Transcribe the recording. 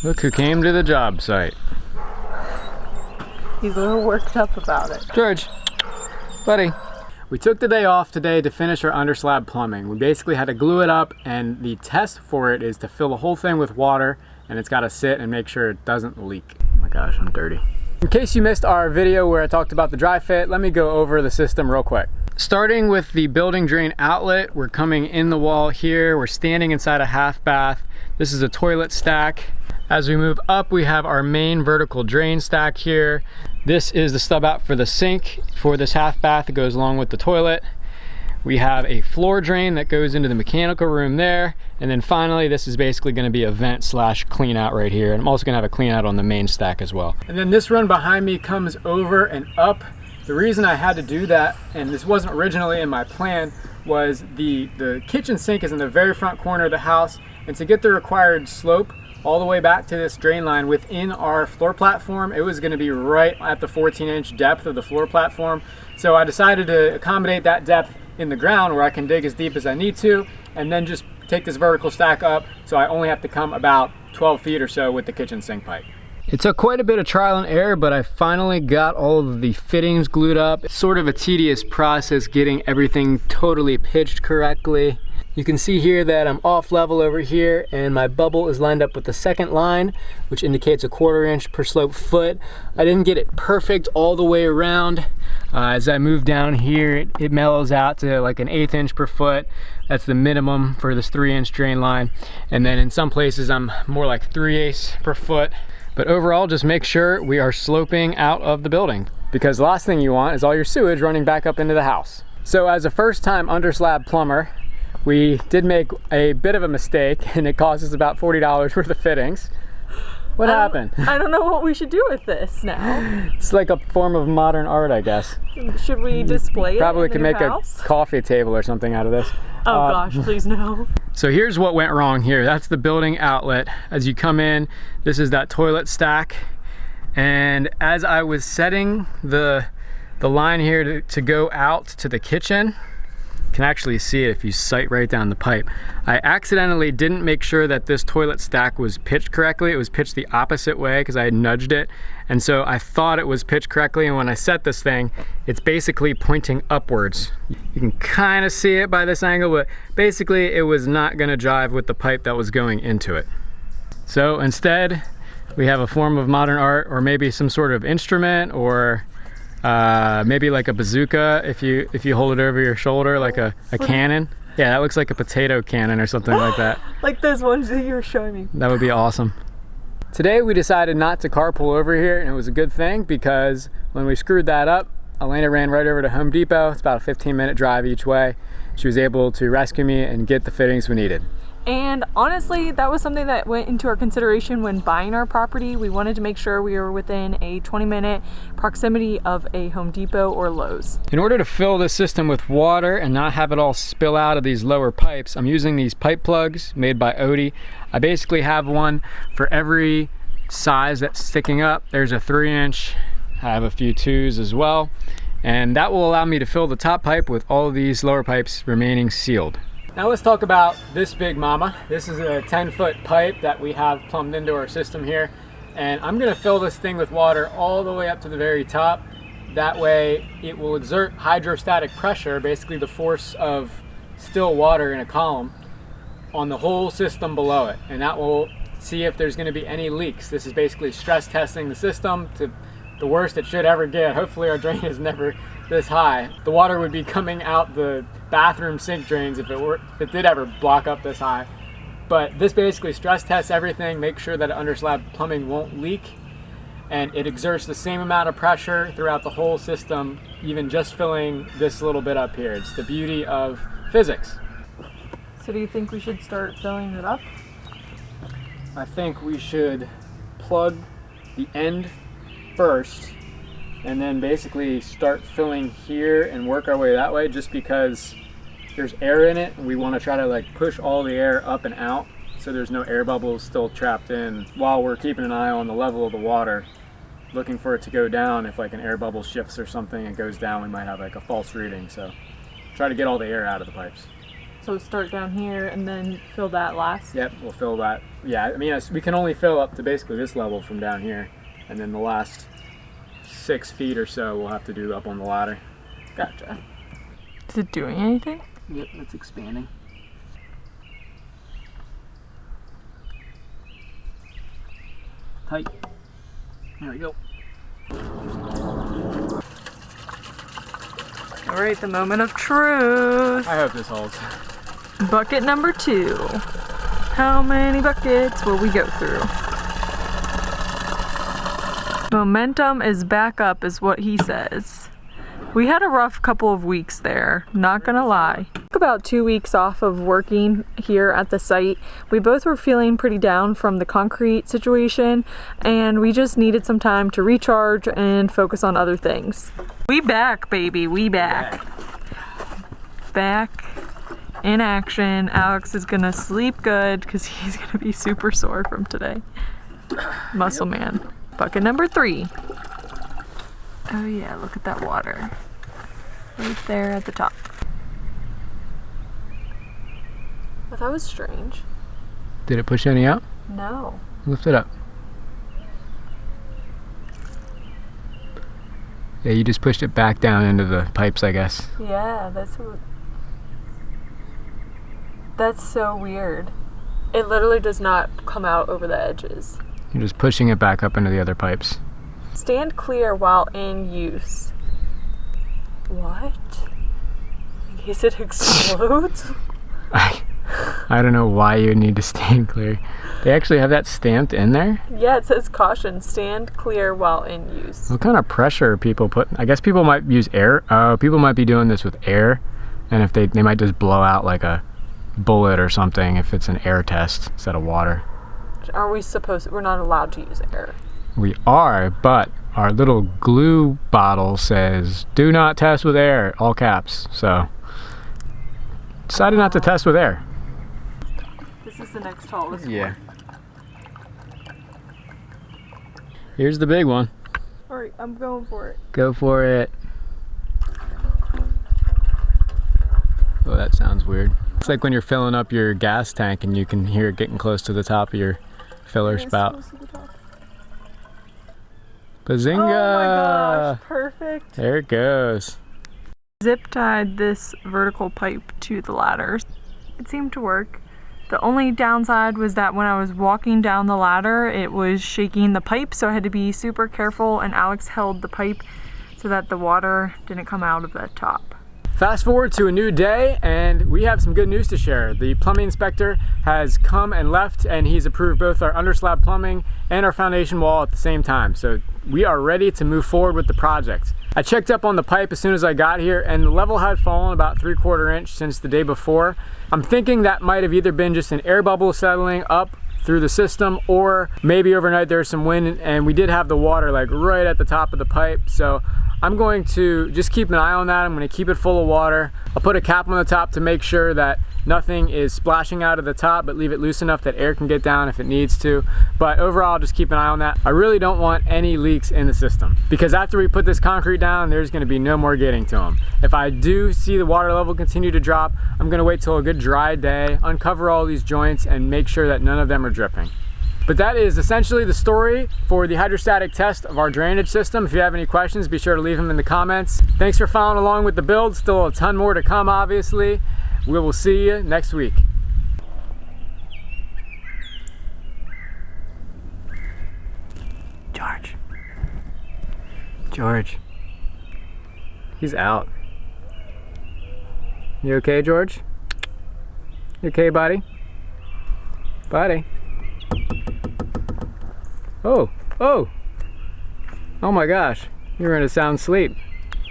Look who came to the job site. He's a little worked up about it. George, buddy. We took the day off today to finish our under slab plumbing. We basically had to glue it up, and the test for it is to fill the whole thing with water, and it's got to sit and make sure it doesn't leak. Oh my gosh, I'm dirty. In case you missed our video where I talked about the dry fit, let me go over the system real quick. Starting with the building drain outlet, we're coming in the wall here. We're standing inside a half bath. This is a toilet stack. As we move up, we have our main vertical drain stack here. This is the stub out for the sink for this half bath. It goes along with the toilet. We have a floor drain that goes into the mechanical room there. And then finally, this is basically gonna be a vent slash clean out right here. And I'm also gonna have a clean out on the main stack as well. And then this run behind me comes over and up. The reason I had to do that, and this wasn't originally in my plan, was the kitchen sink is in the very front corner of the house. And to get the required slope all the way back to this drain line within our floor platform, it was gonna be right at the 14-inch depth of the floor platform. So I decided to accommodate that depth in the ground where I can dig as deep as I need to, and then just take this vertical stack up so I only have to come about 12 feet or so with the kitchen sink pipe. It took quite a bit of trial and error, but I finally got all of the fittings glued up. It's sort of a tedious process getting everything totally pitched correctly. You can see here that I'm off level over here, and my bubble is lined up with the second line, which indicates a 1/4 inch per slope foot. I didn't get it perfect all the way around. As I move down here, it mellows out to like an 1/8 inch per foot. That's the minimum for this 3-inch drain line. And then in some places, I'm more like 3/8 per foot. But overall, just make sure we are sloping out of the building, because the last thing you want is all your sewage running back up into the house. So as a first-time under slab plumber, we did make a bit of a mistake, and it cost us about $40 worth of fittings. What happened? I don't know what we should do with this now. It's like a form of modern art, I guess. Should we display it? Probably could make house? a coffee table or something out of this. Oh gosh, please no. So here's what went wrong here. That's the building outlet. As you come in, this is that toilet stack. And as I was setting the line here to go out to the kitchen, can actually see it if you sight right down the pipe. I accidentally didn't make sure that this toilet stack was pitched correctly. It was pitched the opposite way because I had nudged it. And so I thought it was pitched correctly, and when I set this thing, it's basically pointing upwards. You can kind of see it by this angle, but basically it was not gonna jive with the pipe that was going into it. So instead, we have a form of modern art, or maybe some sort of instrument, or maybe like a bazooka if you hold it over your shoulder, like a cannon. Yeah, that looks like a potato cannon or something like that. Like those ones that you were showing me. That would be awesome. Today we decided not to carpool over here, and it was a good thing, because when we screwed that up, Elaina ran right over to Home Depot. It's about a 15-minute drive each way. She was able to rescue me and get the fittings we needed. And honestly, that was something that went into our consideration when buying our property. We wanted to make sure we were within a 20-minute proximity of a Home Depot or Lowe's. In order to fill this system with water and not have it all spill out of these lower pipes, I'm using these pipe plugs made by Odie. I basically have one for every size that's sticking up. There's a 3-inch, I have a few 2s as well. And that will allow me to fill the top pipe with all of these lower pipes remaining sealed. Now let's talk about this big mama. This is a 10-foot pipe that we have plumbed into our system here. And I'm gonna fill this thing with water all the way up to the very top. That way it will exert hydrostatic pressure, basically the force of still water in a column, on the whole system below it. And that will see if there's gonna be any leaks. This is basically stress testing the system to the worst it should ever get. Hopefully our drain is never this high. The water would be coming out the bathroom sink drains if it did ever block up this high. But this basically stress tests everything, makes sure that under slab plumbing won't leak, and it exerts the same amount of pressure throughout the whole system, even just filling this little bit up here. It's the beauty of physics. So do you think we should start filling it up? I think we should plug the end first, and then basically start filling here and work our way that way, just because there's air in it and we want to try to like push all the air up and out so there's no air bubbles still trapped in, while we're keeping an eye on the level of the water, looking for it to go down. If like an air bubble shifts or something and goes down, we might have like a false reading. So try to get all the air out of the pipes. So start down here and then fill that last? Yep, we'll fill that. Yeah, I mean, we can only fill up to basically this level from down here. And then the last 6 feet or so we'll have to do up on the ladder. Gotcha. Is it doing anything? Yep, it's expanding. Tight. There we go. All right, the moment of truth. I hope this holds. Bucket number 2. How many buckets will we go through? Momentum is back up is what he says. We had a rough couple of weeks there, not gonna lie. Took about 2 weeks off of working here at the site. We both were feeling pretty down from the concrete situation, and we just needed some time to recharge and focus on other things. We back, baby, we back. Back in action. Alex is gonna sleep good because he's gonna be super sore from today. Muscle man. Bucket number 3. Oh yeah, look at that water. Right there at the top. But that was strange. Did it push any out? No. Lift it up. Yeah, you just pushed it back down into the pipes, I guess. Yeah, that's so weird. It literally does not come out over the edges. You're just pushing it back up into the other pipes. Stand clear while in use. What? In case it explodes? I don't know why you would need to stand clear. They actually have that stamped in there? Yeah, it says caution, stand clear while in use. What kind of pressure are people putting? I guess people might use air. People might be doing this with air, and if they might just blow out like a bullet or something if it's an air test instead of water. Are we supposed we're not allowed to use air? We are, but our little glue bottle says, do not test with air, all caps. So, decided not to test with air. This is the next tallest Yeah. one. Here's the big one. Alright, I'm going for it. Go for it. Oh, that sounds weird. It's like when you're filling up your gas tank and you can hear it getting close to the top of your filler spout. Bazinga! Oh my gosh, perfect. There it goes. Zip tied this vertical pipe to the ladder. It seemed to work. The only downside was that when I was walking down the ladder, it was shaking the pipe, so I had to be super careful, and Alex held the pipe so that the water didn't come out of the top. Fast forward to a new day, and we have some good news to share. The plumbing inspector has come and left, and he's approved both our underslab plumbing and our foundation wall at the same time. So we are ready to move forward with the project. I checked up on the pipe as soon as I got here, and the level had fallen about 3/4 inch since the day before. I'm thinking that might have either been just an air bubble settling up through the system, or maybe overnight there's some wind, and we did have the water like right at the top of the pipe. So I'm going to just keep an eye on that. I'm going to keep it full of water. I'll put a cap on the top to make sure that nothing is splashing out of the top, but leave it loose enough that air can get down if it needs to. But overall, just keep an eye on that. I really don't want any leaks in the system, because after we put this concrete down, there's going to be no more getting to them. If I do see the water level continue to drop, I'm going to wait till a good dry day, uncover all these joints, and make sure that none of them are dripping. But that is essentially the story for the hydrostatic test of our drainage system. If you have any questions, be sure to leave them in the comments. Thanks for following along with the build. Still a ton more to come, obviously. We will see you next week. George. He's out. You okay, George? You okay, buddy? Buddy? Oh, oh! Oh my gosh, you're in a sound sleep.